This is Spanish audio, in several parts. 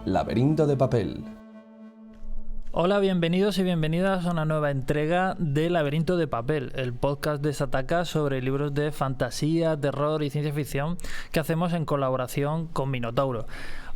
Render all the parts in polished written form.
Laberinto de papel. Hola, bienvenidos y bienvenidas a una nueva entrega de Laberinto de papel, el podcast de Sataka sobre libros de fantasía, terror y ciencia ficción que hacemos en colaboración con Minotauro.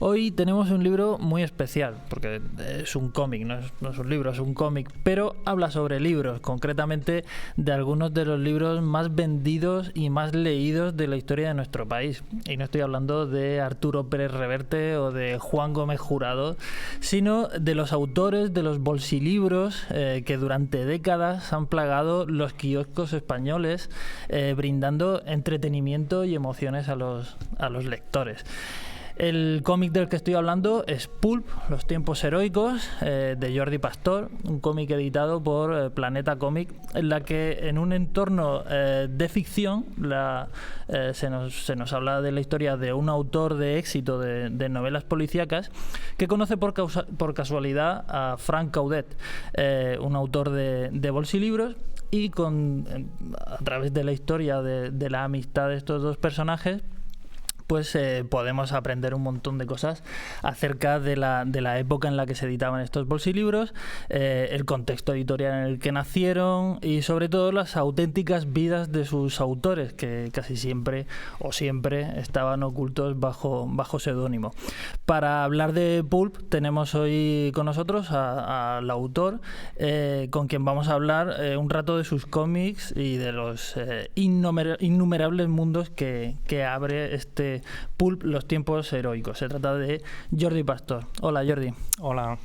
Hoy tenemos un libro muy especial, porque es un cómic, no es un libro, es un cómic, pero habla sobre libros, concretamente de algunos de los libros más vendidos y más leídos de la historia de nuestro país. Y no estoy hablando de Arturo Pérez Reverte o de Juan Gómez Jurado, sino de los autores de los bolsilibros que durante décadas han plagado los kioscos españoles, brindando entretenimiento y emociones a los lectores. El cómic del que estoy hablando es Pulp, Los tiempos heroicos, de Jordi Pastor, un cómic editado por Planeta Cómic, en la que en un entorno de ficción se nos habla de la historia de un autor de éxito de novelas policíacas que conoce por casualidad a Frank Caudet, un autor de bolsilibros, y a través de la historia de la amistad de estos dos personajes, pues podemos aprender un montón de cosas acerca de la época en la que se editaban estos bolsilibros, el contexto editorial en el que nacieron y sobre todo las auténticas vidas de sus autores, que casi siempre o siempre estaban ocultos bajo seudónimo. Para hablar de Pulp tenemos hoy con nosotros al autor, con quien vamos a hablar un rato de sus cómics y de los innumerables mundos que abre este Pulp, Los tiempos heroicos. Se trata de Jordi Pastor. Hola, Jordi. Hola.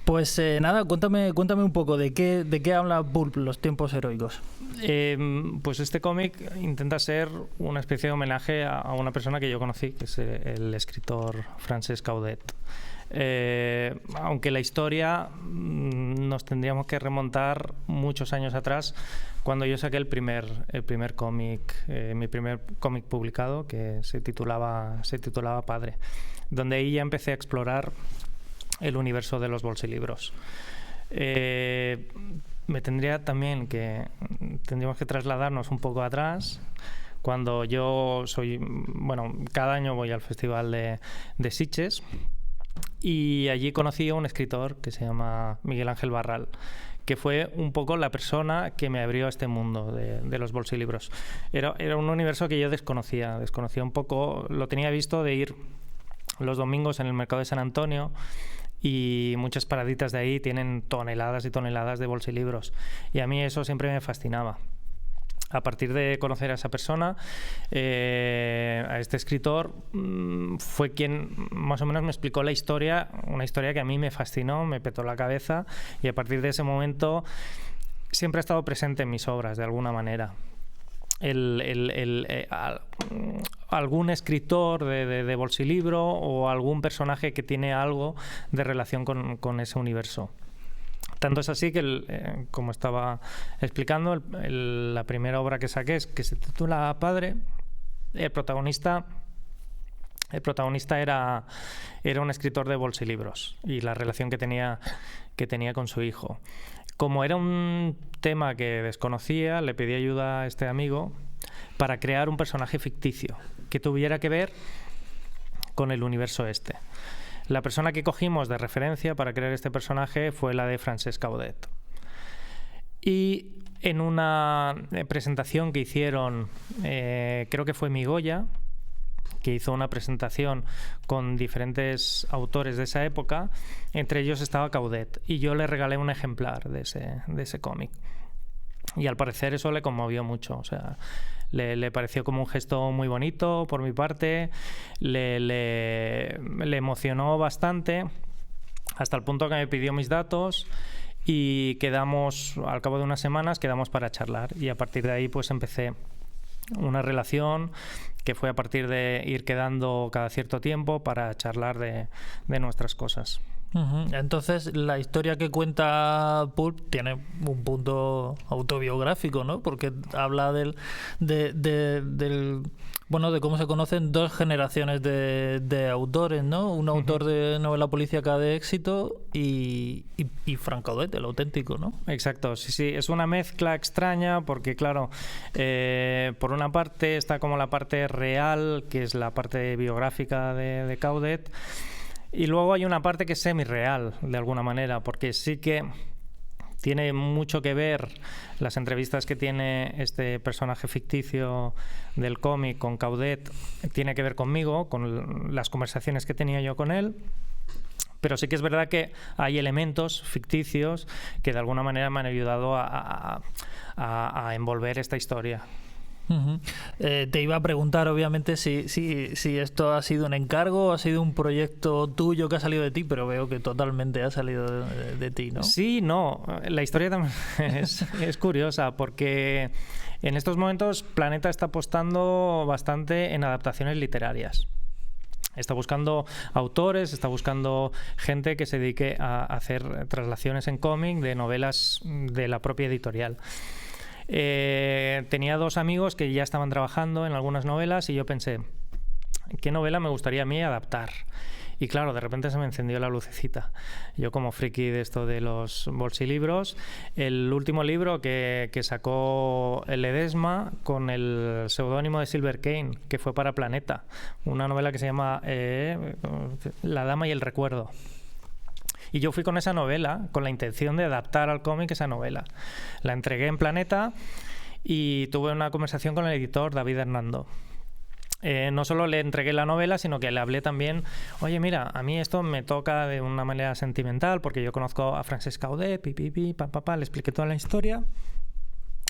Pues nada, cuéntame un poco de qué habla Pulp, Los tiempos heroicos. Pues este cómic intenta ser una especie de homenaje a una persona que yo conocí, que es el escritor Francesc Caudet. Aunque la historia nos tendríamos que remontar muchos años atrás, cuando yo saqué el primer cómic, mi primer cómic publicado, que se titulaba Padre, donde ahí ya empecé a explorar el universo de los bolsilibros. Tendríamos que trasladarnos un poco atrás, cuando cada año voy al Festival de Sitges, y allí conocí a un escritor que se llama Miguel Ángel Barral, que fue un poco la persona que me abrió a este mundo de los bolsilibros. Era un universo que yo desconocía un poco, lo tenía visto de ir los domingos en el mercado de San Antonio, y muchas paraditas de ahí tienen toneladas y toneladas de bolsilibros, y a mí eso siempre me fascinaba. A partir de conocer a esa persona, a este escritor, fue quien más o menos me explicó una historia que a mí me fascinó, me petó la cabeza, y a partir de ese momento siempre ha estado presente en mis obras de alguna manera. Algún escritor de bolsilibro o algún personaje que tiene algo de relación con ese universo. Tanto es así que, como estaba explicando, la primera obra que saqué, que se titula Padre, el protagonista era un escritor de bolsilibros, y la relación que tenía con su hijo. Como era un tema que desconocía, le pedí ayuda a este amigo para crear un personaje ficticio que tuviera que ver con el universo este. La persona que cogimos de referencia para crear este personaje fue la de Francesc Caudet. Y en una presentación que hicieron, creo que fue Migoya, que hizo una presentación con diferentes autores de esa época, entre ellos estaba Caudet, y yo le regalé un ejemplar de ese cómic. Y al parecer eso le conmovió mucho, o sea, le pareció como un gesto muy bonito por mi parte, le emocionó bastante, hasta el punto que me pidió mis datos, y al cabo de unas semanas quedamos para charlar, y a partir de ahí pues empecé una relación que fue a partir de ir quedando cada cierto tiempo para charlar de nuestras cosas. Entonces, la historia que cuenta Pulp tiene un punto autobiográfico, ¿no? Porque habla de cómo se conocen dos generaciones de autores, ¿no? Un autor de novela policíaca de éxito y Frank Caudet, el auténtico, ¿no? Exacto, sí, es una mezcla extraña porque, claro, por una parte está como la parte real, que es la parte biográfica de Caudet, Y luego hay una parte que es semi-real, de alguna manera, porque sí que tiene mucho que ver las entrevistas que tiene este personaje ficticio del cómic con Caudet, tiene que ver conmigo, con las conversaciones que tenía yo con él. Pero sí que es verdad que hay elementos ficticios que de alguna manera me han ayudado a envolver esta historia. Uh-huh. Te iba a preguntar, obviamente, si esto ha sido un encargo o ha sido un proyecto tuyo que ha salido de ti, pero veo que totalmente ha salido de ti, ¿no? Sí, no. La historia también es curiosa porque en estos momentos Planeta está apostando bastante en adaptaciones literarias. Está buscando autores, está buscando gente que se dedique a hacer traslaciones en cómic de novelas de la propia editorial. Tenía 2 amigos que ya estaban trabajando en algunas novelas y yo pensé, ¿qué novela me gustaría a mí adaptar? Y claro, de repente se me encendió la lucecita. Yo como friki de esto de los bolsilibros, el último libro que sacó el Ledesma con el seudónimo de Silver Kane, que fue para Planeta, una novela que se llama La dama y el recuerdo. Y yo fui con esa novela, con la intención de adaptar al cómic esa novela. La entregué en Planeta y tuve una conversación con el editor, David Hernando. No solo le entregué la novela, sino que le hablé también, oye, mira, a mí esto me toca de una manera sentimental, porque yo conozco a Francesc Caudet, le expliqué toda la historia.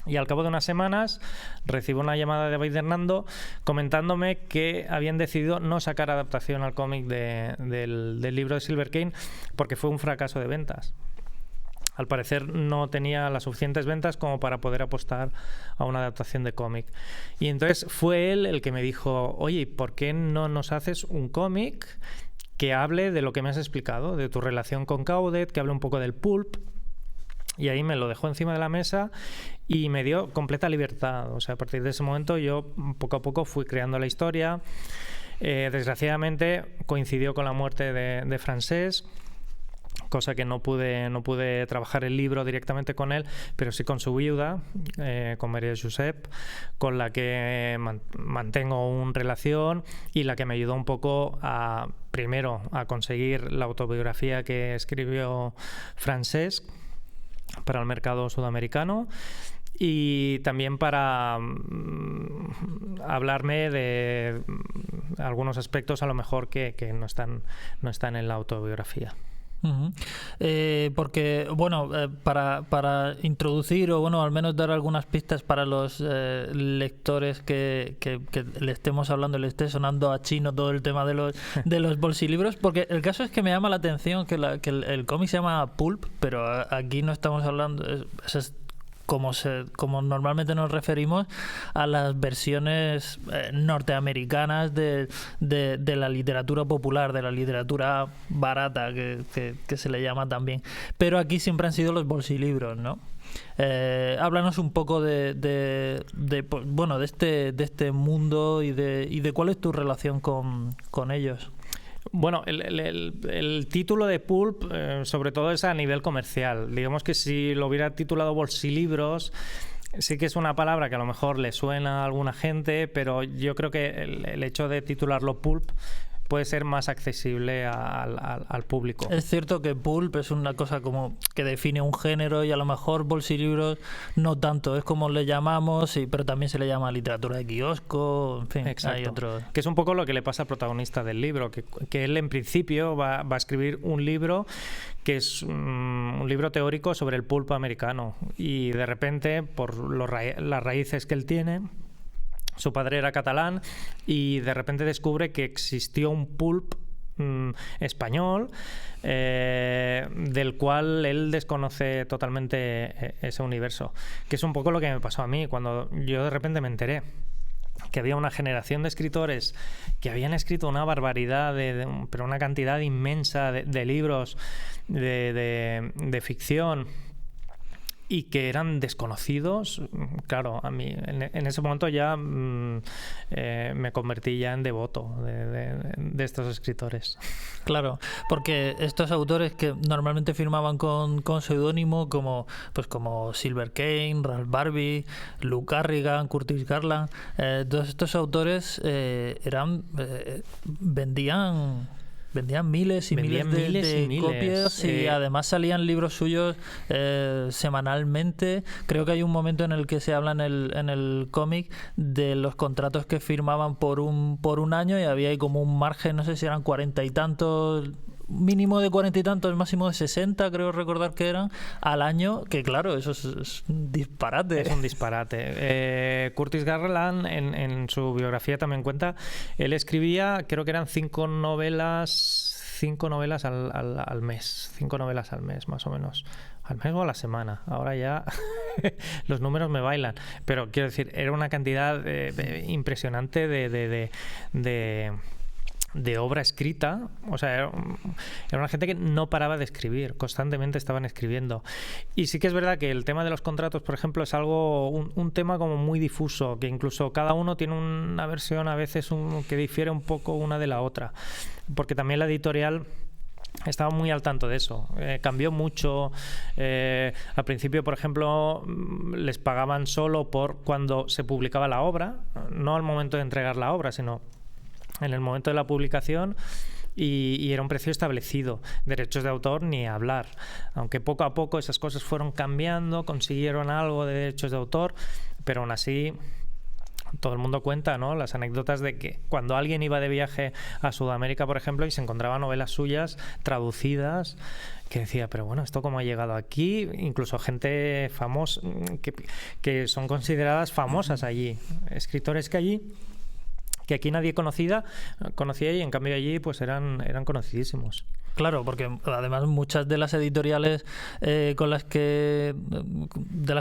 Y al cabo de unas semanas recibo una llamada de David Hernando comentándome que habían decidido no sacar adaptación al cómic del libro de Silver Kane porque fue un fracaso de ventas. Al parecer no tenía las suficientes ventas como para poder apostar a una adaptación de cómic. Y entonces fue él el que me dijo, oye, ¿por qué no nos haces un cómic que hable de lo que me has explicado, de tu relación con Caudet, que hable un poco del pulp? Y ahí me lo dejó encima de la mesa y me dio completa libertad. O sea, a partir de ese momento yo poco a poco fui creando la historia. Desgraciadamente coincidió con la muerte de Francesc, cosa que no pude trabajar el libro directamente con él, pero sí con su viuda, con María Josep, con la que mantengo una relación y la que me ayudó un poco primero a conseguir la autobiografía que escribió Francesc para el mercado sudamericano y también para hablarme de algunos aspectos a lo mejor que no están en la autobiografía. Uh-huh. Porque, bueno, para introducir o, bueno, al menos dar algunas pistas para los lectores que le estemos hablando, le esté sonando a chino todo el tema de los bolsilibros, porque el caso es que me llama la atención que el cómic se llama Pulp, pero aquí no estamos hablando... Es como normalmente nos referimos a las versiones norteamericanas de la literatura popular, de la literatura barata, que se le llama también. Pero aquí siempre han sido los bolsilibros, ¿no? Háblanos un poco de este mundo y de cuál es tu relación con ellos. Bueno, el título de Pulp sobre todo es a nivel comercial. Digamos que si lo hubiera titulado Bolsilibros, sí que es una palabra que a lo mejor le suena a alguna gente, pero yo creo que el hecho de titularlo Pulp puede ser más accesible al público. Es cierto que pulp es una cosa como que define un género y a lo mejor bolsilibros no tanto, es como le llamamos, pero también se le llama literatura de kiosco, en fin. Exacto. Hay otros. Que es un poco lo que le pasa al protagonista del libro, que él en principio va a escribir un libro que es un libro teórico sobre el pulp americano y de repente por las raíces que él tiene, su padre era catalán y de repente descubre que existió un pulp español del cual él desconoce totalmente ese universo, que es un poco lo que me pasó a mí cuando yo de repente me enteré que había una generación de escritores que habían escrito una barbaridad, pero una cantidad inmensa de libros de ficción y que eran desconocidos. Claro, a mí en ese momento ya me convertí ya en devoto de estos escritores. Claro, porque estos autores que normalmente firmaban con seudónimo como Silver Kane, Ralph Barbie, Lou Carrigan, Curtis Garland, todos estos autores vendían vendían miles y Vendían miles de miles y copias, miles. y además salían libros suyos semanalmente. Creo que hay un momento en el que se habla en el cómic de los contratos que firmaban por un año, y había ahí como un margen, no sé si eran 40 y tantos, mínimo de 40 y tantos, máximo de 60, creo recordar que eran, al año, que claro, eso es un disparate. Es un disparate. Curtis Garland en su biografía también cuenta, él escribía, creo que eran 5 novelas al mes, 5 novelas al mes más o menos, al mes o a la semana. Ahora ya los números me bailan, pero quiero decir, era una cantidad impresionante de obra escrita. O sea, era una gente que no paraba de escribir, constantemente estaban escribiendo. Y sí que es verdad que el tema de los contratos, por ejemplo, es algo, un tema como muy difuso, que incluso cada uno tiene una versión a veces que difiere un poco una de la otra, porque también la editorial estaba muy al tanto de eso. Cambió mucho. Al principio, por ejemplo, les pagaban solo por cuando se publicaba la obra, no al momento de entregar la obra, sino en el momento de la publicación, y era un precio establecido. Derechos de autor ni hablar, aunque poco a poco esas cosas fueron cambiando, consiguieron algo de derechos de autor, pero aún así todo el mundo cuenta, ¿no?, las anécdotas de que cuando alguien iba de viaje a Sudamérica, por ejemplo, y se encontraba novelas suyas traducidas, que decía, pero bueno, ¿esto cómo ha llegado aquí? Incluso gente famosa, que son consideradas famosas allí, escritores que aquí nadie conocía, y en cambio allí pues eran conocidísimos. Claro, porque además muchas de las editoriales de las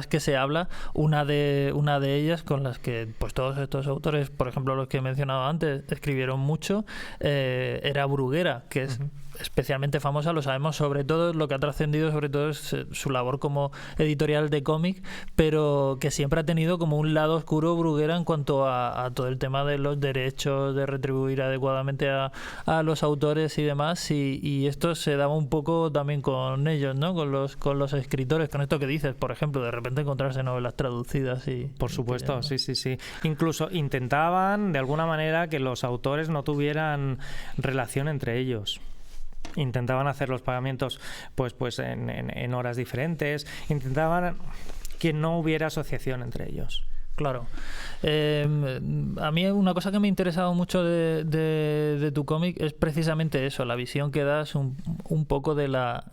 que se habla, una de ellas con las que pues todos estos autores, por ejemplo los que he mencionado antes, escribieron mucho, era Bruguera, que es especialmente famosa, lo sabemos, sobre todo lo que ha trascendido sobre todo es su labor como editorial de cómic, pero que siempre ha tenido como un lado oscuro Bruguera en cuanto a todo el tema de los derechos, de retribuir adecuadamente a los autores y demás, y esto se daba un poco también con ellos, ¿no?, con los escritores, con esto que dices, por ejemplo, de repente encontrarse novelas traducidas y... Por supuesto, sí. Incluso intentaban de alguna manera que los autores no tuvieran relación entre ellos. Intentaban hacer los pagamientos pues en horas diferentes, intentaban que no hubiera asociación entre ellos. Claro. A mí una cosa que me ha interesado mucho de tu cómic es precisamente eso, la visión que das un poco de la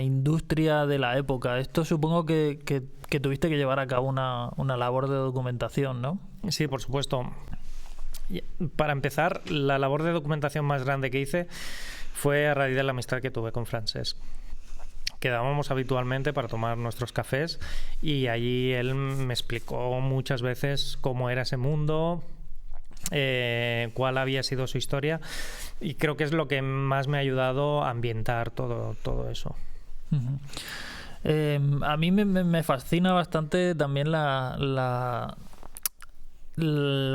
industria de la época. Esto supongo que tuviste que llevar a cabo una labor de documentación, ¿no? Sí, por supuesto. Para empezar, la labor de documentación más grande que hice fue a raíz de la amistad que tuve con Francesc. Quedábamos habitualmente para tomar nuestros cafés, y allí él me explicó muchas veces cómo era ese mundo, cuál había sido su historia, y creo que es lo que más me ha ayudado a ambientar todo eso. Uh-huh. A mí me fascina bastante también la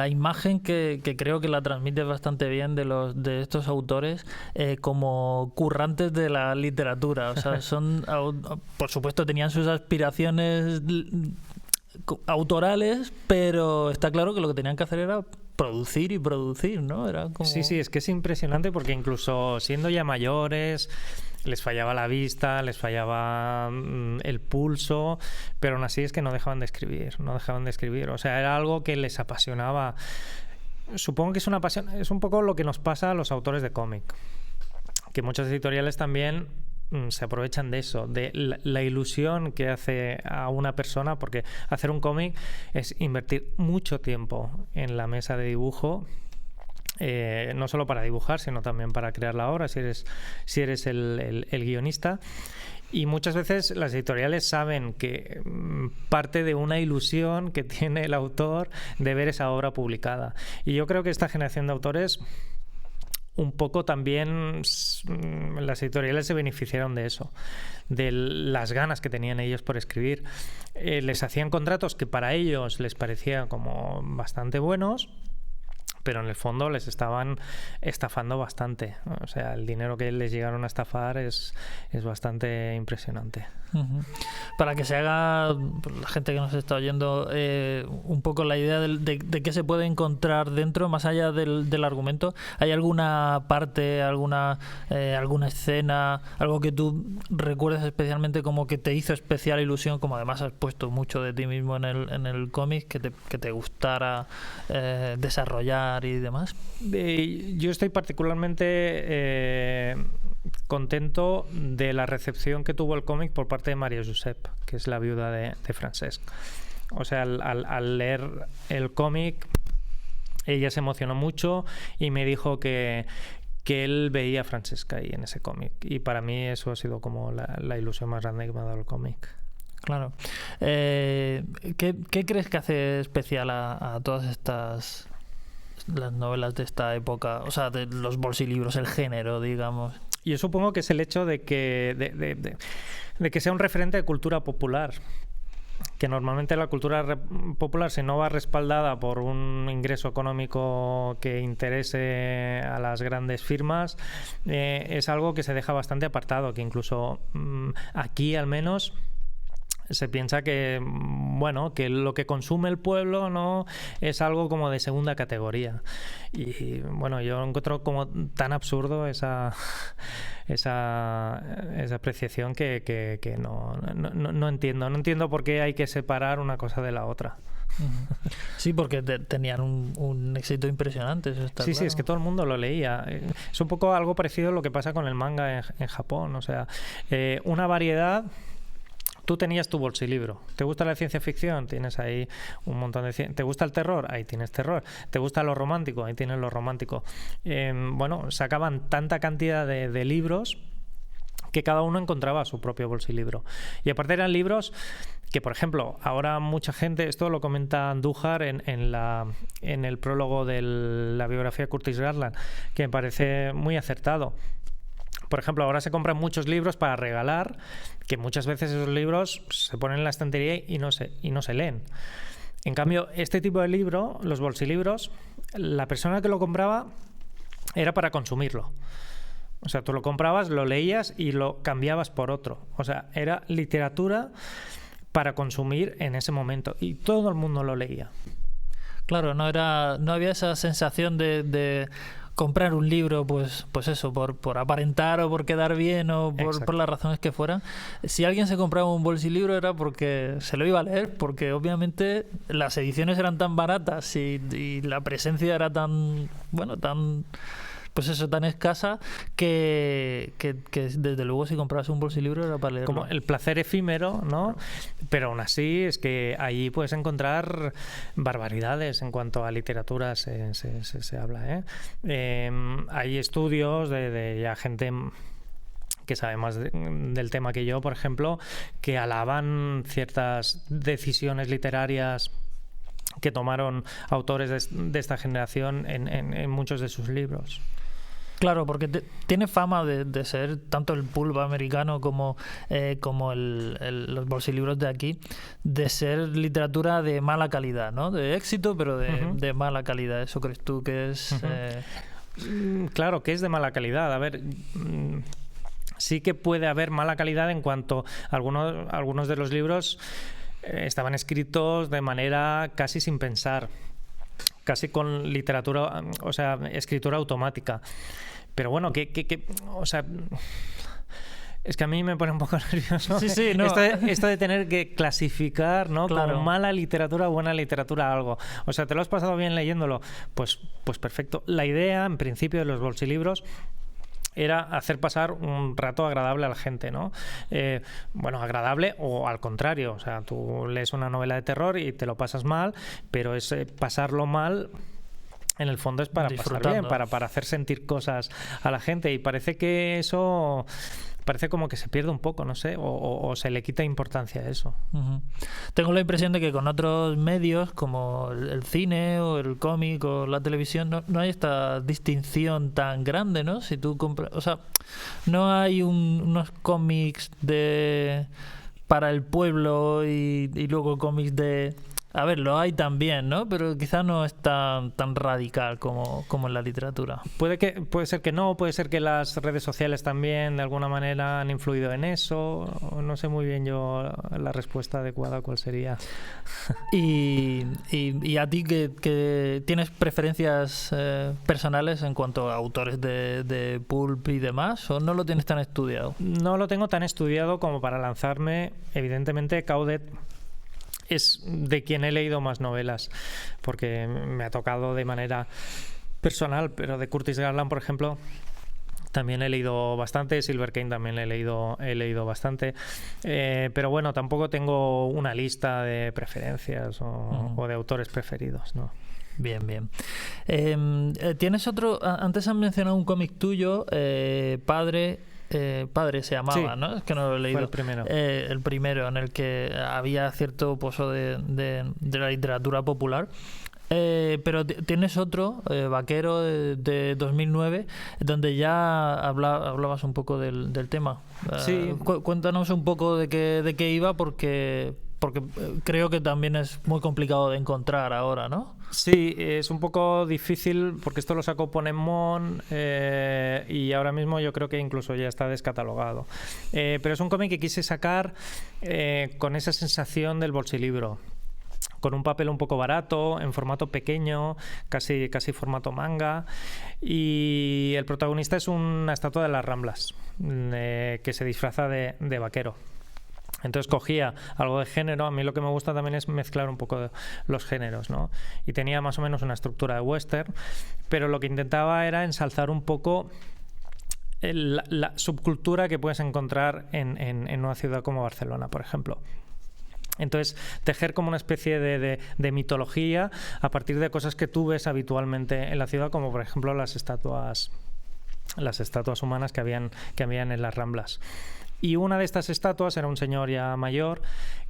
imagen que creo que la transmite bastante bien de estos autores como currantes de la literatura. O sea, por supuesto tenían sus aspiraciones autorales, pero está claro que lo que tenían que hacer era producir y producir, ¿no? Era como... Sí, es que es impresionante, porque incluso siendo ya mayores les fallaba la vista, les fallaba el pulso, pero aún así es que no dejaban de escribir. O sea, era algo que les apasionaba. Supongo que es una pasión, es un poco lo que nos pasa a los autores de cómic, que muchas editoriales también se aprovechan de eso, de la ilusión que hace a una persona, porque hacer un cómic es invertir mucho tiempo en la mesa de dibujo, no solo para dibujar, sino también para crear la obra, si eres el guionista. Y muchas veces las editoriales saben que parte de una ilusión que tiene el autor de ver esa obra publicada. Y yo creo que esta generación de autores, un poco también las editoriales se beneficiaron de eso, de las ganas que tenían ellos por escribir. Les hacían contratos que para ellos les parecían como bastante buenos, pero en el fondo les estaban estafando bastante. O sea, el dinero que les llegaron a estafar es bastante impresionante. Uh-huh. Para que se haga, la gente que nos está oyendo, un poco la idea de qué se puede encontrar dentro, más allá del argumento. ¿Hay alguna parte, alguna escena, algo que tú recuerdes especialmente como que te hizo especial ilusión, como además has puesto mucho de ti mismo en el cómic, que te gustara desarrollar y demás? Yo estoy particularmente contento de la recepción que tuvo el cómic por parte de María Josep, que es la viuda de Francesc. O sea, al leer el cómic, ella se emocionó mucho y me dijo que él veía a Francesca ahí en ese cómic. Y para mí eso ha sido como la ilusión más grande que me ha dado el cómic. Claro. ¿Qué crees que hace especial a todas las novelas de esta época? O sea, de los bolsilibros, el género, digamos. Yo supongo que es el hecho de que sea un referente de cultura popular. Que normalmente la cultura popular, si no va respaldada por un ingreso económico que interese a las grandes firmas, es algo que se deja bastante apartado, que incluso aquí al menos se piensa que, bueno, que lo que consume el pueblo no es algo como de segunda categoría. Y bueno, yo encuentro como tan absurdo esa apreciación que no entiendo. No entiendo por qué hay que separar una cosa de la otra. Sí, porque tenían un éxito impresionante, eso está sí, claro. Sí, es que todo el mundo lo leía. Es un poco algo parecido a lo que pasa con el manga en Japón. O sea, una variedad. Tú tenías tu bolsilibro. ¿Te gusta la ciencia ficción? Tienes ahí un montón de... ¿Te gusta el terror? Ahí tienes terror. ¿Te gusta lo romántico? Ahí tienes lo romántico. Bueno, sacaban tanta cantidad de libros que cada uno encontraba su propio bolsilibro. Y aparte eran libros que, por ejemplo, ahora mucha gente... Esto lo comenta Andújar en el prólogo de la biografía de Curtis Garland, que me parece muy acertado. Por ejemplo, ahora se compran muchos libros para regalar, que muchas veces esos libros se ponen en la estantería y no se leen. En cambio, este tipo de libro, los bolsilibros, la persona que lo compraba era para consumirlo. O sea, tú lo comprabas, lo leías y lo cambiabas por otro. O sea, era literatura para consumir en ese momento. Y todo el mundo lo leía. Claro, no había esa sensación de comprar un libro, pues eso, por aparentar o por quedar bien o por las razones que fueran. Si alguien se compraba un bolsilibro era porque se lo iba a leer, porque obviamente las ediciones eran tan baratas y la presencia era tan escasa que desde luego si comprabas un bolsilibro era para leerlo. Como el placer efímero, ¿no? Pero aún así es que allí puedes encontrar barbaridades en cuanto a literatura se habla, hay estudios de ya gente que sabe más del tema que yo, por ejemplo, que alaban ciertas decisiones literarias que tomaron autores de esta generación en muchos de sus libros. Claro, porque tiene fama de ser tanto el pulp americano como los bolsilibros de aquí, de ser literatura de mala calidad, ¿no? De éxito, pero de mala calidad. ¿Eso crees tú que es...? Claro que es de mala calidad. A ver... Sí que puede haber mala calidad en cuanto algunos de los libros estaban escritos de manera casi sin pensar, casi con literatura, o sea, escritura automática. Pero bueno, o sea, es que a mí me pone un poco nervioso. Sí, no. Esto de tener que clasificar, ¿no? Claro. Como mala literatura, buena literatura, algo. O sea, ¿te lo has pasado bien leyéndolo? Pues perfecto. La idea, en principio, de los bolsilibros era hacer pasar un rato agradable a la gente, ¿no? Bueno, agradable o al contrario. O sea, tú lees una novela de terror y te lo pasas mal, pero pasarlo mal... En el fondo es para pasar bien, para hacer sentir cosas a la gente, y parece que eso parece como que se pierde un poco, no sé, o se le quita importancia a eso. Uh-huh. Tengo la impresión de que con otros medios como el cine o el cómic o la televisión no hay esta distinción tan grande, ¿no? Si tú compras, o sea, no hay unos cómics para el pueblo y luego cómics de... A ver, lo hay también, ¿no? Pero quizá no es tan radical como en la literatura. Puede ser que no, puede ser que las redes sociales también de alguna manera han influido en eso. No sé muy bien yo la respuesta adecuada cuál sería. Y a ti que tienes preferencias personales en cuanto a autores de pulp y demás, ¿o no lo tienes tan estudiado? No lo tengo tan estudiado como para lanzarme. Evidentemente, Caudet es de quien he leído más novelas, porque me ha tocado de manera personal, pero de Curtis Garland, por ejemplo, también he leído bastante. Silver Kane también he leído bastante, pero bueno, tampoco tengo una lista de preferencias o de autores preferidos, ¿no? Bien. ¿Tienes otro? Antes has mencionado un cómic tuyo, Padre se llamaba, Sí, ¿no? Es que no lo he leído. fue el primero. El primero, en el que había cierto pozo de la literatura popular. Pero tienes otro, Vaquero, de 2009, donde ya hablabas un poco del tema. Sí. Cuéntanos un poco de qué iba, porque creo que también es muy complicado de encontrar ahora, ¿no? Sí, es un poco difícil porque esto lo sacó Ponemon y ahora mismo yo creo que incluso ya está descatalogado. Pero es un cómic que quise sacar con esa sensación del bolsilibro, con un papel un poco barato, en formato pequeño, casi formato manga, y el protagonista es una estatua de las Ramblas que se disfraza de vaquero. Entonces cogía algo de género. A mí lo que me gusta también es mezclar un poco los géneros, ¿no? Y tenía más o menos una estructura de western, pero lo que intentaba era ensalzar un poco la subcultura que puedes encontrar en una ciudad como Barcelona, por ejemplo. Entonces, tejer como una especie de mitología a partir de cosas que tú ves habitualmente en la ciudad, como por ejemplo las estatuas humanas que habían en las Ramblas. Y una de estas estatuas era un señor ya mayor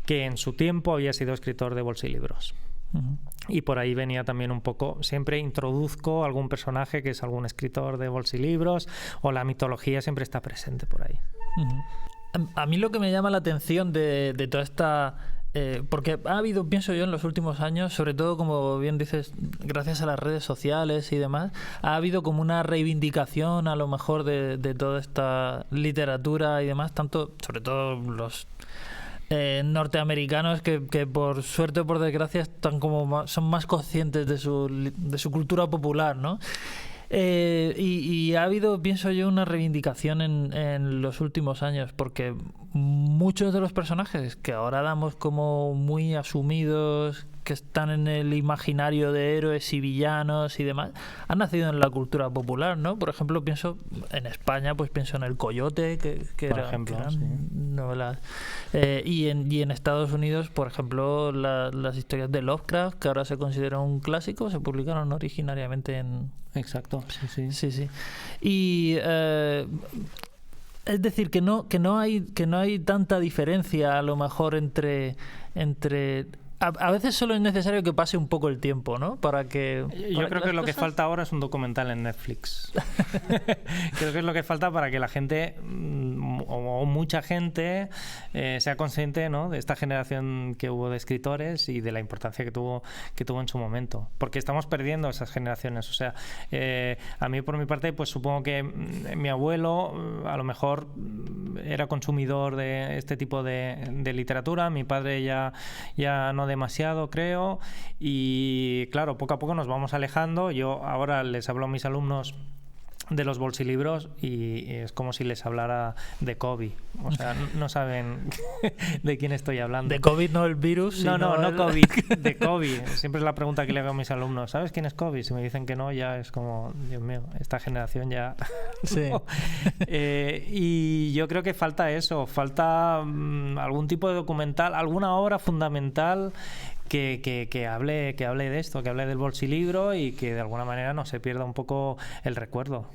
que en su tiempo había sido escritor de bolsilibros. Uh-huh. Y por ahí venía también un poco, siempre introduzco algún personaje que es algún escritor de bolsilibros, o la mitología siempre está presente por ahí. Uh-huh. A mí lo que me llama la atención de toda esta... porque ha habido, pienso yo, en los últimos años, sobre todo, como bien dices, gracias a las redes sociales y demás, ha habido como una reivindicación a lo mejor de toda esta literatura y demás, tanto, sobre todo los norteamericanos que por suerte o por desgracia están son más conscientes de su cultura popular, ¿no? Y ha habido, pienso yo, una reivindicación en los últimos años, porque muchos de los personajes que ahora damos como muy asumidos, que están en el imaginario de héroes y villanos y demás, han nacido en la cultura popular, ¿no? Por ejemplo, pienso en España, pues pienso en El Coyote, que eran sí, novelas. Y en Estados Unidos, por ejemplo, las historias de Lovecraft, que ahora se consideran un clásico, se publicaron originariamente en... Exacto, sí. Y es decir, que no hay tanta diferencia a lo mejor entre a veces solo es necesario que pase un poco el tiempo, ¿no? Yo creo que lo que falta ahora es un documental en Netflix. Creo que es lo que falta para que la gente, o mucha gente, sea consciente, ¿no?, de esta generación que hubo de escritores y de la importancia que tuvo en su momento. Porque estamos perdiendo esas generaciones. O sea, a mí, por mi parte, pues supongo que mi abuelo a lo mejor era consumidor de este tipo de literatura. Mi padre ya no demasiado, creo, y claro, poco a poco nos vamos alejando. Yo ahora les hablo a mis alumnos de los bolsilibros y es como si les hablara de COVID. O sea, no saben de quién estoy hablando. De COVID, no el virus. No COVID, de COVID. Siempre es la pregunta que le hago a mis alumnos. ¿Sabes quién es COVID? Si me dicen que no, ya es como, Dios mío, esta generación ya... Sí. Y yo creo que falta eso, falta algún tipo de documental, alguna obra fundamental que hable de esto, que hable del bolsilibro y que de alguna manera no se pierda un poco el recuerdo.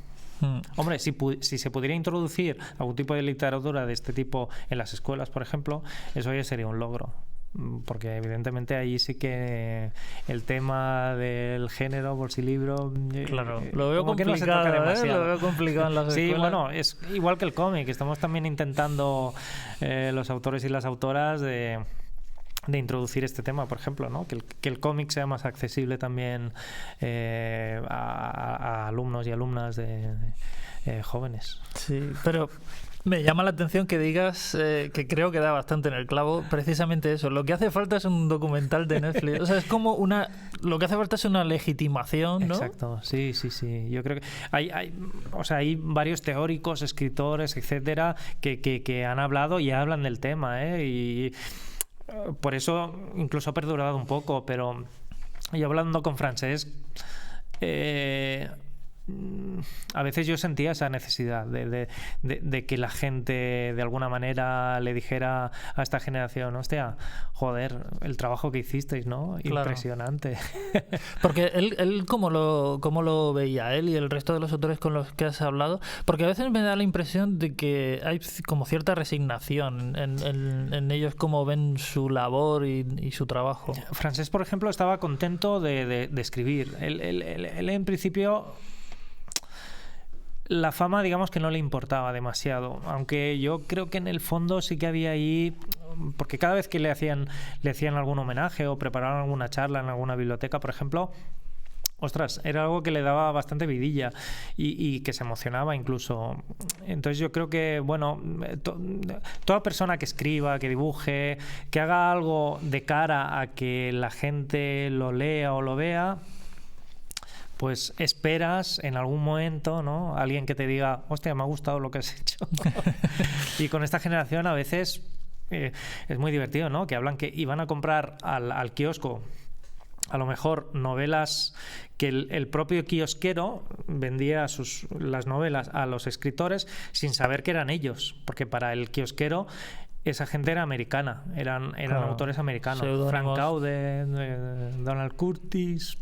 Hombre, si se pudiera introducir algún tipo de literatura de este tipo en las escuelas, por ejemplo, eso ya sería un logro. Porque evidentemente ahí sí que el tema del género, bolsilibro, claro, lo veo complicado, que no se toca demasiado. Lo veo complicado en las escuelas. Sí, bueno, es igual que el cómic. Estamos también intentando los autores y las autoras de introducir este tema, por ejemplo, ¿no? Que el cómic sea más accesible también a alumnos y alumnas de jóvenes. Sí, pero me llama la atención que digas, que creo que da bastante en el clavo, precisamente eso. Lo que hace falta es un documental de Netflix. O sea, es como lo que hace falta es una legitimación, ¿no? Exacto, sí. Yo creo que hay varios teóricos, escritores, etcétera, que han hablado y hablan del tema, y por eso incluso ha perdurado un poco, pero yo hablando con Francesc, a veces yo sentía esa necesidad de que la gente de alguna manera le dijera a esta generación, hostia, joder, el trabajo que hicisteis, ¿no? Claro. Impresionante. Porque él ¿cómo lo veía él y el resto de los autores con los que has hablado? Porque a veces me da la impresión de que hay como cierta resignación en ellos, cómo ven su labor y su trabajo. Francesc, por ejemplo, estaba contento de escribir. Él en principio, la fama, digamos que no le importaba demasiado, aunque yo creo que en el fondo sí que había ahí, porque cada vez que le hacían algún homenaje o preparaban alguna charla en alguna biblioteca, por ejemplo, ostras, era algo que le daba bastante vidilla y que se emocionaba incluso. Entonces yo creo que, bueno, toda persona que escriba, que dibuje, que haga algo de cara a que la gente lo lea o lo vea, pues esperas en algún momento, ¿no? Alguien que te diga, hostia, me ha gustado lo que has hecho. Y con esta generación a veces es muy divertido, ¿no? Que hablan que iban a comprar al kiosco a lo mejor novelas que el propio kiosquero vendía las novelas a los escritores sin saber que eran ellos, porque para el kiosquero esa gente era americana, eran claro, autores americanos, seudónimos. Frank Cowden, Donald Curtis.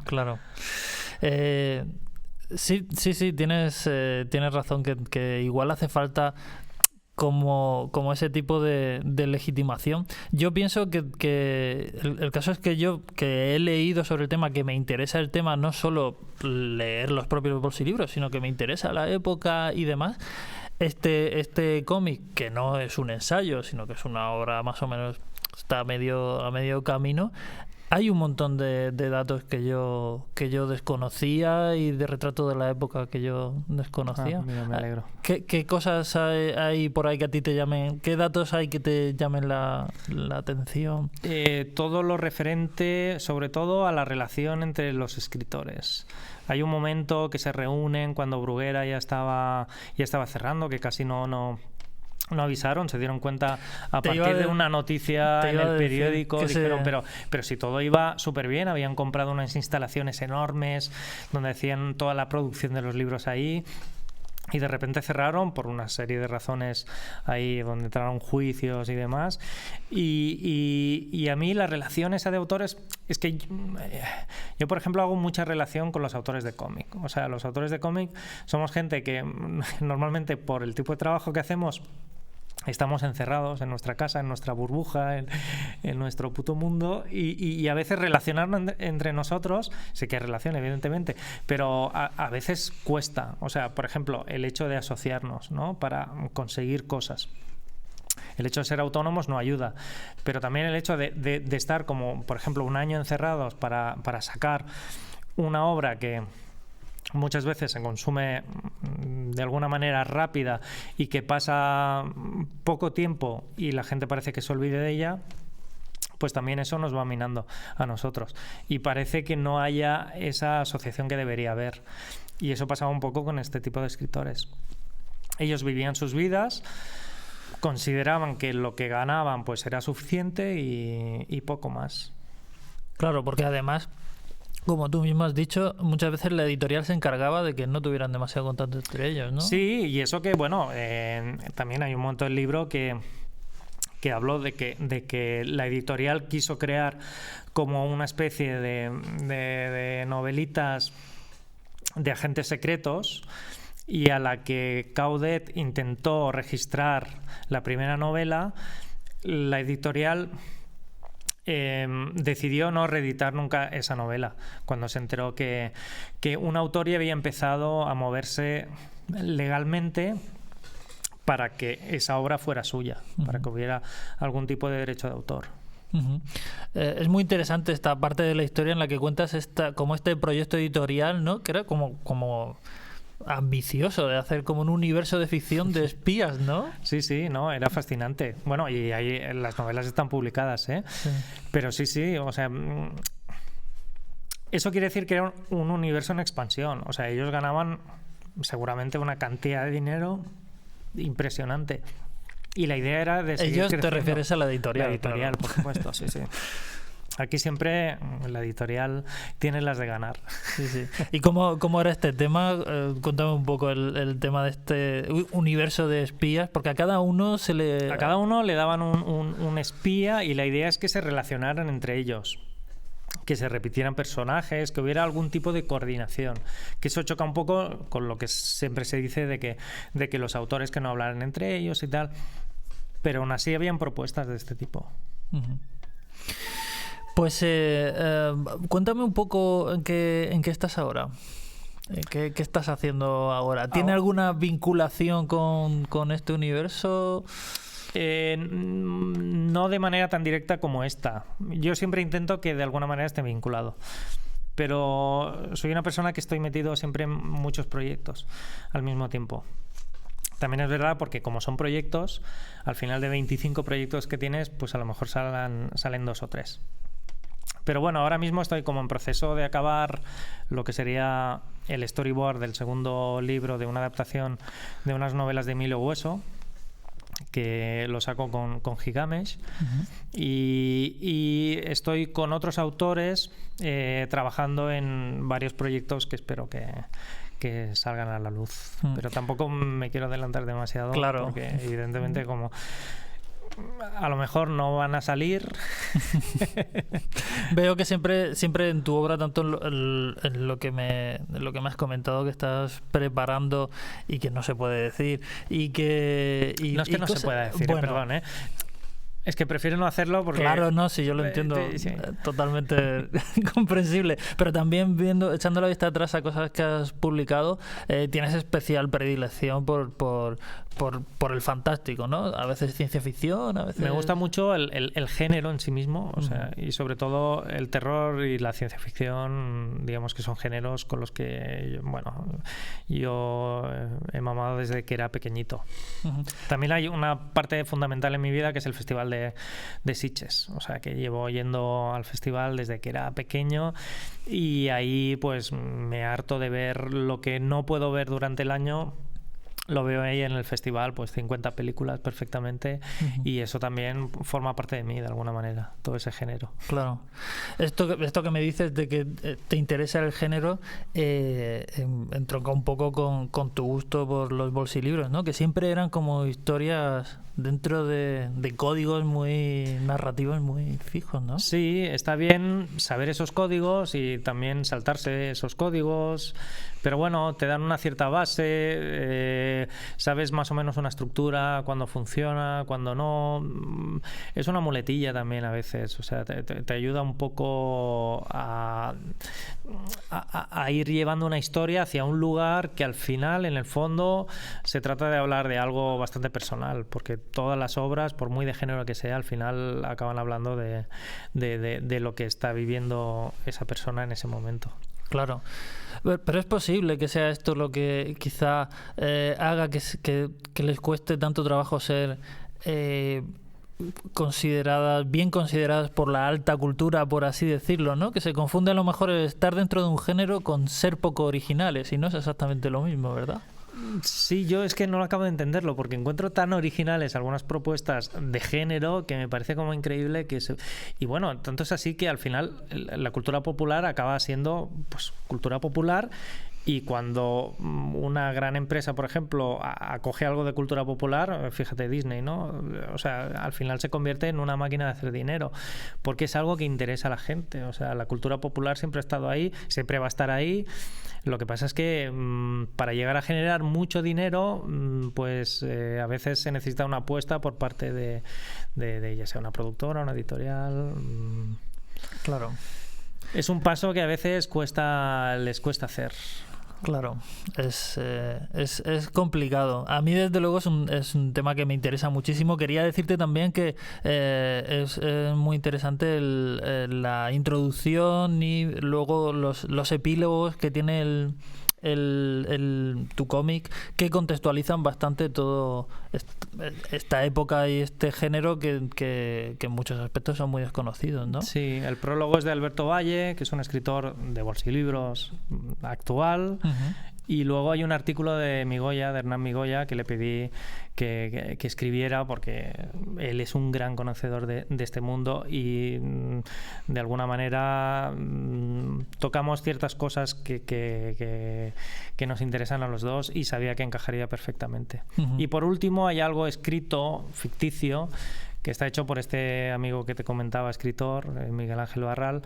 Claro. Sí, tienes razón, que igual hace falta como ese tipo de legitimación. Yo pienso que el caso es que yo, que he leído sobre el tema, que me interesa el tema, no solo leer los propios bolsilibros, sino que me interesa la época y demás. Este cómic, que no es un ensayo, sino que es una obra más o menos, está a medio camino. Hay un montón de datos que yo desconocía y de retrato de la época que yo desconocía. Mira, me alegro. ¿Qué cosas hay por ahí que a ti te llamen? ¿Qué datos hay que te llamen la atención? Todo lo referente, sobre todo, a la relación entre los escritores. Hay un momento que se reúnen cuando Bruguera ya estaba cerrando, que casi no avisaron, se dieron cuenta a partir de una noticia en el periódico, dijeron, pero si todo iba súper bien, habían comprado unas instalaciones enormes donde hacían toda la producción de los libros ahí, y de repente cerraron por una serie de razones ahí donde entraron juicios y demás. Y a mí la relación esa de autores es que yo, por ejemplo, hago mucha relación con los autores de cómic. O sea, los autores de cómic somos gente que normalmente, por el tipo de trabajo que hacemos, estamos encerrados en nuestra casa, en nuestra burbuja, en nuestro puto mundo, y a veces relacionarnos entre nosotros, sé que hay relación evidentemente, pero a veces cuesta. O sea, por ejemplo, el hecho de asociarnos, ¿no?, para conseguir cosas. El hecho de ser autónomos no ayuda, pero también el hecho de estar como, por ejemplo, un año encerrados para sacar una obra que muchas veces se consume de alguna manera rápida y que pasa poco tiempo y la gente parece que se olvide de ella, pues también eso nos va minando a nosotros. Y parece que no haya esa asociación que debería haber. Y eso pasaba un poco con este tipo de escritores. Ellos vivían sus vidas, consideraban que lo que ganaban pues era suficiente y poco más. Claro, porque además, como tú mismo has dicho, muchas veces la editorial se encargaba de que no tuvieran demasiado contacto entre ellos, ¿no? Sí, y eso que, bueno, también hay un momento del libro que habló de que la editorial quiso crear como una especie de novelitas de agentes secretos, y a la que Caudet intentó registrar la primera novela, la editorial decidió no reeditar nunca esa novela, cuando se enteró que un autor ya había empezado a moverse legalmente para que esa obra fuera suya, para que hubiera algún tipo de derecho de autor. Es muy interesante esta parte de la historia en la que cuentas como este proyecto editorial, ¿no? Que era como ambicioso de hacer como un universo de ficción de espías, ¿no? Sí, no, era fascinante. Bueno, y ahí las novelas están publicadas, ¿eh? Sí. Pero sí, o sea, eso quiere decir que era un universo en expansión. O sea, ellos ganaban seguramente una cantidad de dinero impresionante. Y la idea era de seguir Ellos creciendo. Te refieres a la editorial. La editorial, claro. Por supuesto, sí. Aquí siempre la editorial tiene las de ganar. Sí. ¿Y cómo era este tema? Cuéntame un poco el tema de este universo de espías, porque a cada uno le daban un espía y la idea es que se relacionaran entre ellos, que se repitieran personajes, que hubiera algún tipo de coordinación, que eso choca un poco con lo que siempre se dice de que los autores que no hablaran entre ellos y tal, pero aún así habían propuestas de este tipo. Pues cuéntame un poco en qué estás ahora. ¿Qué estás haciendo ahora? ¿Tiene alguna vinculación con este universo? No de manera tan directa como esta. Yo siempre intento que de alguna manera esté vinculado. Pero soy una persona que estoy metido siempre en muchos proyectos al mismo tiempo. También es verdad porque como son proyectos, al final de 25 proyectos que tienes, pues a lo mejor salen 2 o 3. Pero bueno, ahora mismo estoy como en proceso de acabar lo que sería el storyboard del segundo libro de una adaptación de unas novelas de Emilio Hueso, que lo saco con Gigamesh. Y estoy con otros autores trabajando en varios proyectos que espero que salgan a la luz. Pero tampoco me quiero adelantar demasiado, claro, porque evidentemente como a lo mejor no van a salir. Veo que siempre en tu obra, tanto en lo que me has comentado que estás preparando y que no se puede decir no es que no se pueda decir, bueno, perdón, es que prefiero no hacerlo porque... Claro, no, sí, yo lo entiendo, sí. Totalmente comprensible. Pero también echando la vista atrás a cosas que has publicado, tienes especial predilección por el fantástico, ¿no? A veces ciencia ficción, a veces... Me gusta mucho el género en sí mismo, o sea, y sobre todo el terror y la ciencia ficción, digamos que son géneros con los que, yo he mamado desde que era pequeñito. También hay una parte fundamental en mi vida que es el Festival de Sitges, o sea que llevo yendo al festival desde que era pequeño y ahí pues me harto de ver lo que no puedo ver durante el año. Lo veo ahí en el festival, pues 50 películas perfectamente, y eso también forma parte de mí de alguna manera, todo ese género. Claro. Esto que me dices de que te interesa el género entronca un poco con tu gusto por los bolsilibros, ¿no? Que siempre eran como historias dentro de códigos muy narrativos muy fijos, ¿no? Sí, está bien saber esos códigos y también saltarse esos códigos, pero bueno, te dan una cierta base, sabes más o menos una estructura, cuándo funciona, cuándo no. Es una muletilla también a veces, o sea, te ayuda un poco a ir llevando una historia hacia un lugar que al final, en el fondo, se trata de hablar de algo bastante personal, porque todas las obras, por muy de género que sea, al final acaban hablando de lo que está viviendo esa persona en ese momento. Claro. Pero es posible que sea esto lo que quizá haga que les cueste tanto trabajo ser bien consideradas por la alta cultura, por así decirlo, ¿no? Que se confunde a lo mejor el estar dentro de un género con ser poco originales, y no es exactamente lo mismo, ¿verdad? Sí, yo es que no lo acabo de entenderlo, porque encuentro tan originales algunas propuestas de género que me parece como increíble y bueno, tanto es así que al final la cultura popular acaba siendo pues cultura popular. Y cuando una gran empresa, por ejemplo, acoge algo de cultura popular, fíjate Disney, ¿no? O sea, al final se convierte en una máquina de hacer dinero, porque es algo que interesa a la gente. O sea, la cultura popular siempre ha estado ahí, siempre va a estar ahí. Lo que pasa es que para llegar a generar mucho dinero, pues a veces se necesita una apuesta por parte de ya sea una productora, una editorial. Claro. Es un paso que a veces les cuesta hacer. Claro, es complicado. A mí, desde luego, es un tema que me interesa muchísimo. Quería decirte también que es muy interesante la introducción y luego los epílogos que tiene tu cómic, que contextualizan bastante todo esta época y este género que en muchos aspectos son muy desconocidos, ¿no? Sí, el prólogo es de Alberto Valle, que es un escritor de bolsilibros actual. Uh-huh. Y luego hay un artículo de Migoya, de Hernán Migoya, que le pedí que escribiera, porque él es un gran conocedor de este mundo y de alguna manera tocamos ciertas cosas que nos interesan a los dos y sabía que encajaría perfectamente. Uh-huh. Y por último hay algo escrito, ficticio, que está hecho por este amigo que te comentaba, escritor, Miguel Ángel Barral,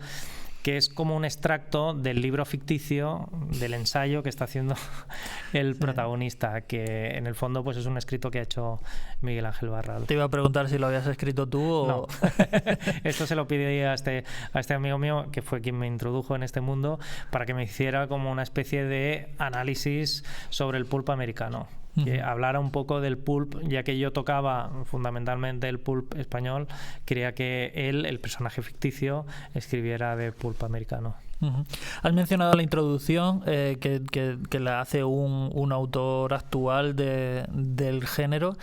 que es como un extracto del libro ficticio, del ensayo que está haciendo el protagonista, que en el fondo pues es un escrito que ha hecho Miguel Ángel Barral. Te iba a preguntar si lo habías escrito tú o... No. Esto se lo pedí a este amigo mío, que fue quien me introdujo en este mundo, para que me hiciera como una especie de análisis sobre el pulp americano. Que hablara un poco del pulp, ya que yo tocaba fundamentalmente el pulp español, quería que él, el personaje ficticio, escribiera de pulp americano. Uh-huh. Has mencionado la introducción que la hace un autor actual del género,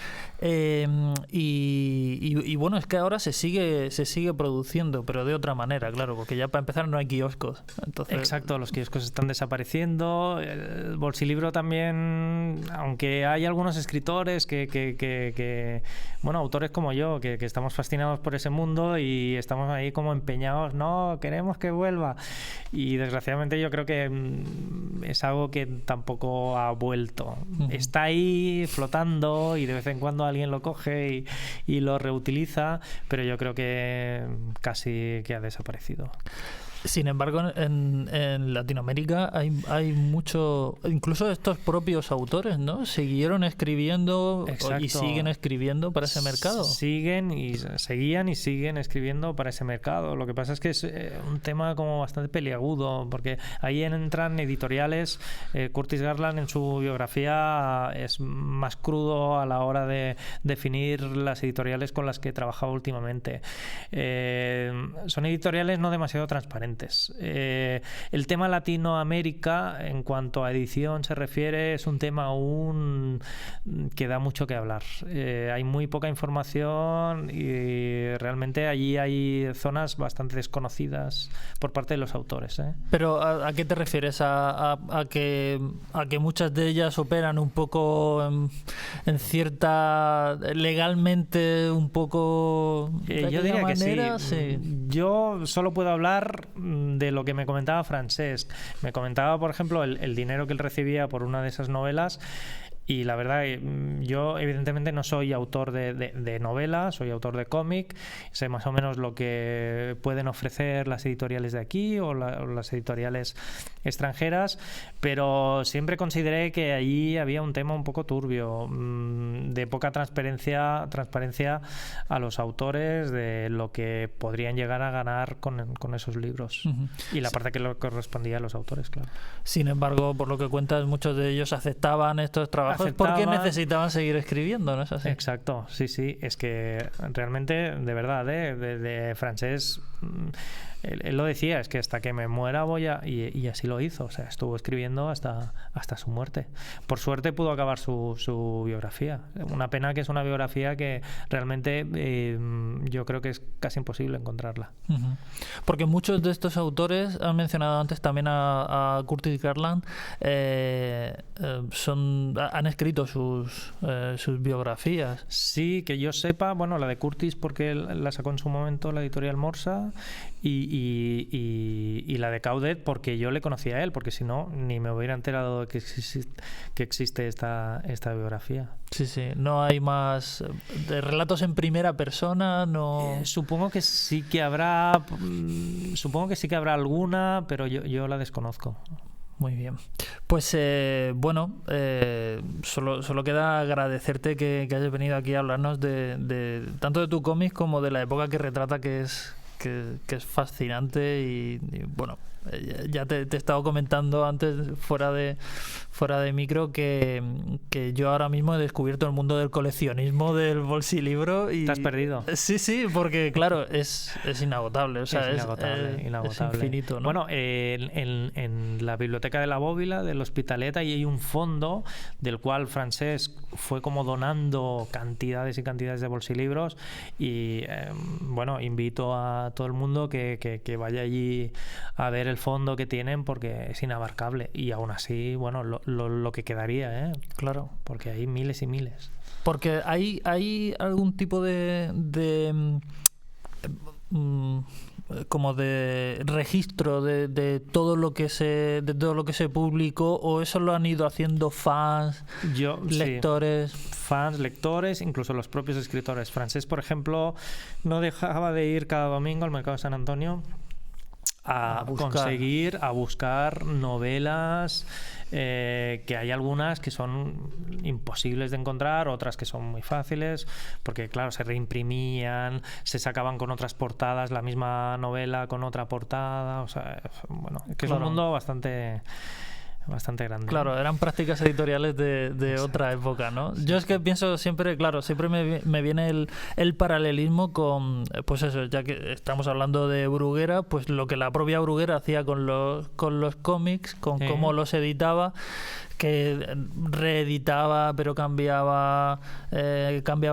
y bueno, es que ahora se sigue produciendo, pero de otra manera, claro, porque ya para empezar no hay kioscos. Entonces... Exacto, los kioscos están desapareciendo. El bolsilibro también, aunque hay algunos escritores bueno, autores como yo, que estamos fascinados por ese mundo y estamos ahí como empeñados, no, queremos que vuelva. Y desgraciadamente yo creo que es algo que tampoco ha vuelto. Uh-huh. Está ahí flotando y de vez en cuando alguien lo coge y lo reutiliza, pero yo creo que casi que ha desaparecido. Sin embargo, en Latinoamérica hay mucho, incluso estos propios autores, ¿no? Siguieron escribiendo. Exacto. Y siguen escribiendo para ese mercado. Seguían y siguen escribiendo para ese mercado. Lo que pasa es que es un tema como bastante peliagudo, porque ahí entran editoriales. Curtis Garland en su biografía es más crudo a la hora de definir las editoriales con las que he trabajado últimamente. Son editoriales no demasiado transparentes. El tema Latinoamérica, en cuanto a edición se refiere, es un tema aún que da mucho que hablar. Hay muy poca información y realmente allí hay zonas bastante desconocidas por parte de los autores. Pero ¿a qué te refieres? ¿A que muchas de ellas operan un poco en cierta, legalmente un poco de yo diría manera? Que sí. Yo solo puedo hablar de lo que me comentaba Francesc. Me comentaba, por ejemplo, el dinero que él recibía por una de esas novelas. Y la verdad, yo evidentemente no soy autor de novela, soy autor de cómic, sé más o menos lo que pueden ofrecer las editoriales de aquí o las editoriales extranjeras, pero siempre consideré que allí había un tema un poco turbio, de poca transparencia a los autores de lo que podrían llegar a ganar con esos libros. Uh-huh. Y la parte que le correspondía a los autores, claro. Sin embargo, por lo que cuentas, muchos de ellos aceptaban estos trabajos porque necesitaban seguir escribiendo, ¿no es así? Exacto, sí. Es que realmente, de verdad, de Francesc, él lo decía, es que hasta que me muera voy a... Y así lo hizo, o sea, estuvo escribiendo hasta su muerte. Por suerte pudo acabar su biografía. Una pena que es una biografía que realmente yo creo que es casi imposible encontrarla. Uh-huh. Porque muchos de estos autores, han mencionado antes también a Curtis Garland, han escrito sus biografías. Sí, que yo sepa, bueno, la de Curtis porque la sacó en su momento la editorial Morsa, y la de Caudet porque yo le conocía a él, porque si no ni me hubiera enterado de que existe esta biografía. Sí, no hay más de relatos en primera persona, no. Supongo que sí que habrá alguna, pero yo la desconozco. Muy bien. Pues solo queda agradecerte que hayas venido aquí a hablarnos de tanto de tu cómic como de la época que retrata, que es fascinante y bueno, Ya te he estado comentando antes, fuera de micro, que yo ahora mismo he descubierto el mundo del coleccionismo del bolsilibro. Y... ¿Te has perdido? Sí, porque claro, es inagotable. O sea, es infinito, ¿no? Bueno, en la biblioteca de la Bóvila, del Hospitalet, ahí hay un fondo del cual Francesc fue como donando cantidades y cantidades de bolsilibros, y bueno, invito a todo el mundo que vaya allí a ver el fondo que tienen, porque es inabarcable, y aún así, bueno, lo que quedaría, claro, porque hay miles y miles. Porque hay algún tipo de como de registro de todo lo que se publicó, o eso lo han ido haciendo fans, lectores. Sí. Fans, lectores, incluso los propios escritores. Francesc, por ejemplo, no dejaba de ir cada domingo al mercado de San Antonio a buscar novelas, que hay algunas que son imposibles de encontrar, otras que son muy fáciles, porque claro, se reimprimían, se sacaban con otras portadas la misma novela con otra portada, o sea, bueno, es que es un mundo bastante grande. Claro, eran prácticas editoriales de otra época, ¿no? Sí. Yo es que pienso siempre, claro, siempre me viene el paralelismo con, pues eso, ya que estamos hablando de Bruguera, pues lo que la propia Bruguera hacía con los cómics, con cómo los editaba, que reeditaba, pero cambiaba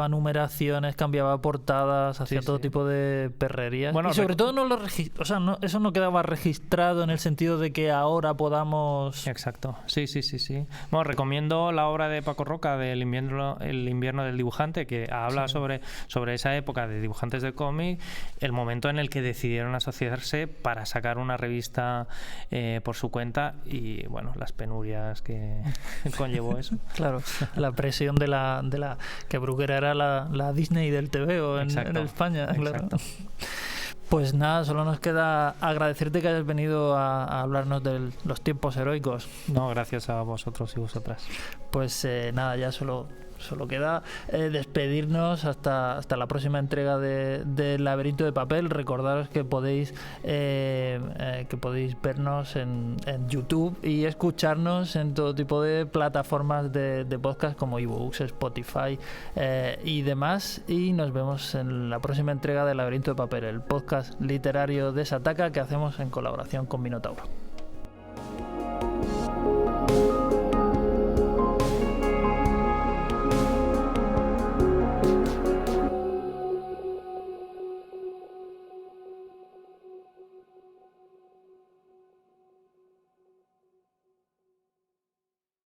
numeraciones, cambiaba portadas, hacía todo tipo de perrerías. Bueno, y sobre todo eso no quedaba registrado en el sentido de que ahora podamos... Exacto, sí. Bueno, recomiendo la obra de Paco Roca del invierno del dibujante, que habla sobre esa época de dibujantes de cómic, el momento en el que decidieron asociarse para sacar una revista por su cuenta, y bueno, las penurias que conllevó eso. Claro, la presión de la que Bruguera era la Disney del TVO en España. Claro. Pues nada, solo nos queda agradecerte que hayas venido a hablarnos de los tiempos heroicos. No, gracias a vosotros y vosotras. Pues nada, ya solo queda despedirnos hasta la próxima entrega de Laberinto de Papel. Recordaros que podéis vernos en YouTube y escucharnos en todo tipo de plataformas de podcast como iBooks, Spotify y demás. Y nos vemos en la próxima entrega de Laberinto de Papel, el podcast literario de Sataka que hacemos en colaboración con Minotauro.